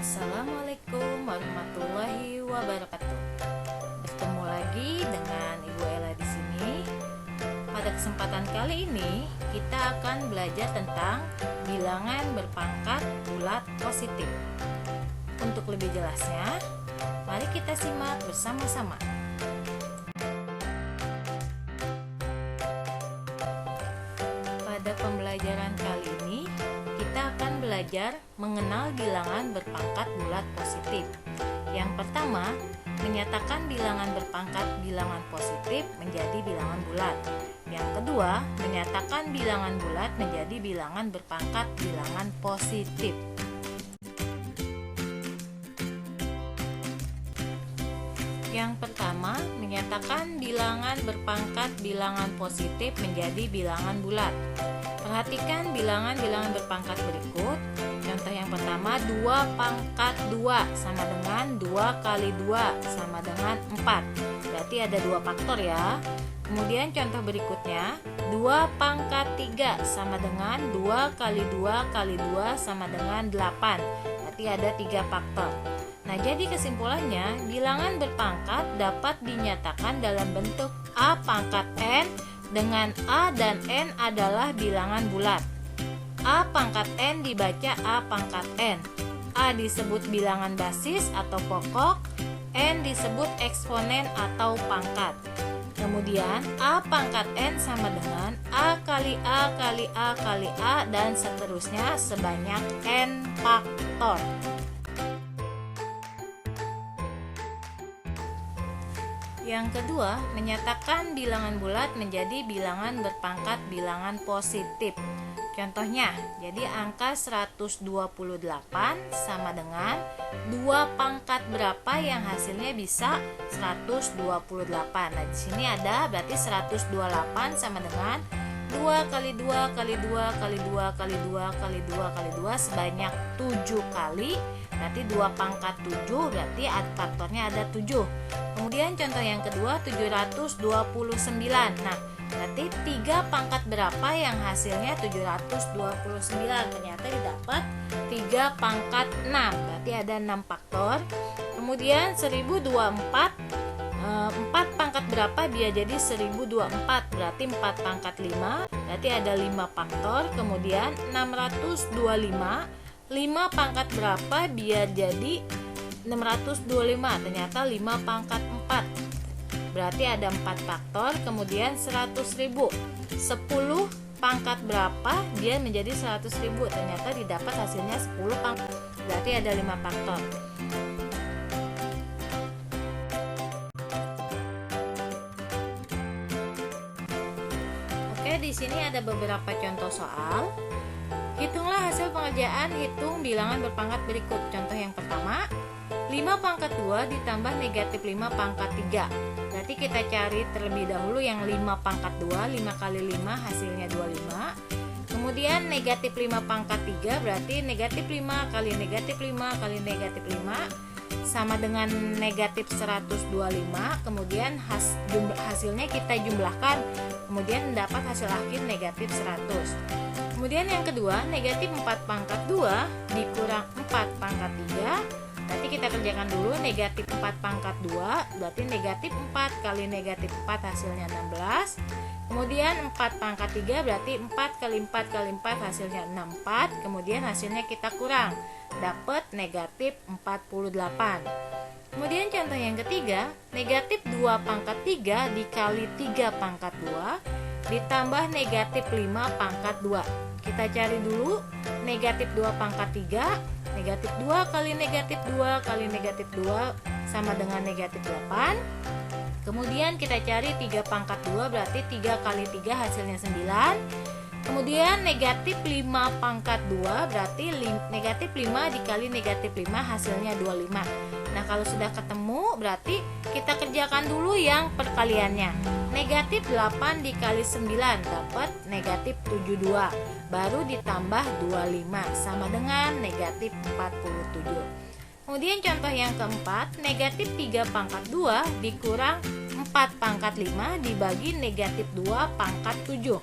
Assalamualaikum warahmatullahi wabarakatuh. Bertemu lagi dengan Ibu Ella di sini. Pada kesempatan kali ini kita akan belajar tentang bilangan berpangkat bulat positif. Untuk lebih jelasnya, mari kita simak bersama-sama. Pada pembelajaran kali ini kita akan belajar mengenal bilangan berpangkat bulat positif. Yang pertama, menyatakan bilangan berpangkat bilangan positif menjadi bilangan bulat. Yang kedua, menyatakan bilangan bulat menjadi bilangan berpangkat bilangan positif. Yang pertama, menyatakan bilangan berpangkat bilangan positif menjadi bilangan bulat. Perhatikan bilangan-bilangan berpangkat berikut. Contoh yang pertama, 2 pangkat 2 sama dengan 2 kali 2 sama dengan 4. Berarti ada 2 faktor ya. Kemudian contoh berikutnya, 2 pangkat 3 sama dengan 2 kali 2 kali 2 sama dengan 8. Berarti ada 3 faktor. Nah, jadi kesimpulannya, bilangan berpangkat dapat dinyatakan dalam bentuk A pangkat N dengan A dan N adalah bilangan bulat. A pangkat N dibaca A pangkat N. A disebut bilangan basis atau pokok, N disebut eksponen atau pangkat. Kemudian A pangkat N sama dengan A kali A kali A kali A dan seterusnya sebanyak N faktor. Yang kedua, menyatakan bilangan bulat menjadi bilangan berpangkat bilangan positif. Contohnya, jadi angka 128 sama dengan 2 pangkat berapa yang hasilnya bisa 128. Nah, di sini ada berarti 128 sama dengan 2 kali 2 kali 2 kali 2 kali 2 kali 2 kali 2 sebanyak 7 kali. Berarti 2 pangkat 7 berarti faktornya ada 7. Kemudian contoh yang kedua 729. Nah, berarti 3 pangkat berapa yang hasilnya 729? Ternyata didapat 3 pangkat 6. Berarti ada 6 faktor. Kemudian 1024, 4 pangkat berapa biar jadi 1024? Berarti 4 pangkat 5. Berarti ada 5 faktor. Kemudian 625, 5 pangkat berapa biar jadi 625? Ternyata 5 pangkat 4. Berarti ada 4 faktor. Kemudian 100.000, 10 pangkat berapa dia menjadi 100.000? Ternyata didapat hasilnya 10 pangkat. Berarti ada 5 faktor. Oke, di sini ada beberapa contoh soal. Hitunglah hasil pengerjaan hitung bilangan berpangkat berikut. Contoh yang pertama, 5 pangkat 2 ditambah negatif 5 pangkat 3. Berarti kita cari terlebih dahulu yang 5 pangkat 2. 5 kali 5 hasilnya 25. Kemudian negatif 5 pangkat 3 berarti negatif 5 kali negatif 5 kali negatif 5 sama dengan negatif 125. Kemudian hasilnya kita jumlahkan. Kemudian mendapat hasil akhir negatif 100. Kemudian yang kedua, negatif 4 pangkat 2 dikurang 4 pangkat 3. Berarti kita kerjakan dulu negatif 4 pangkat 2. Berarti negatif 4 kali negatif 4 hasilnya 16. Kemudian 4 pangkat 3 berarti 4 kali 4 kali 4 hasilnya 64. Kemudian hasilnya kita kurang, dapat negatif 48. Kemudian contoh yang ketiga, negatif 2 pangkat 3 dikali 3 pangkat 2 ditambah negatif 5 pangkat 2. Kita cari dulu negatif 2 pangkat 3. Negatif 2 kali negatif 2 kali negatif 2 sama dengan negatif 8. Kemudian kita cari 3 pangkat 2 berarti 3 kali 3 hasilnya 9. Kemudian negatif 5 pangkat 2 berarti negatif 5 dikali negatif 5 hasilnya 25. Nah, kalau sudah ketemu berarti kita kerjakan dulu yang perkaliannya. Negatif 8 dikali 9 dapat negatif 72. Baru ditambah 25 sama dengan negatif 47. Kemudian contoh yang keempat, negatif 3 pangkat 2 dikurang 4 pangkat 5 dibagi negatif 2 pangkat 7.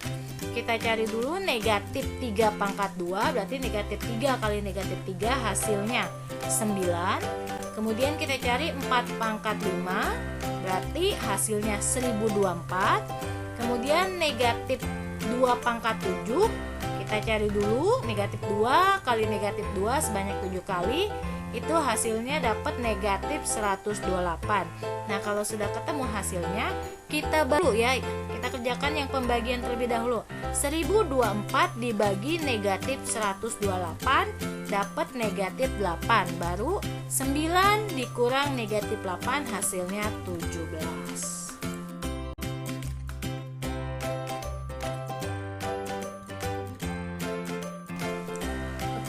Kita cari dulu negatif 3 pangkat 2, berarti negatif 3 kali negatif 3 hasilnya 9. Kemudian kita cari 4 pangkat 5, berarti hasilnya 1024. Kemudian negatif 2 pangkat 7, kita cari dulu negatif 2 kali negatif 2 sebanyak 7 kali, itu hasilnya dapat negatif 128. Nah, kalau sudah ketemu hasilnya, kita baru ya, kita kerjakan yang pembagian terlebih dahulu. 1024 dibagi negatif 128 dapat negatif 8. Baru 9 dikurang negatif 8 hasilnya 17.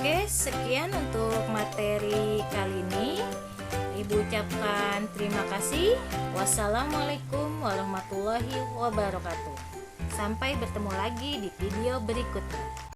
Oke, sekian untuk materi kali ini. Ibu ucapkan terima kasih. Wassalamualaikum warahmatullahi wabarakatuh. Sampai bertemu lagi di video berikutnya.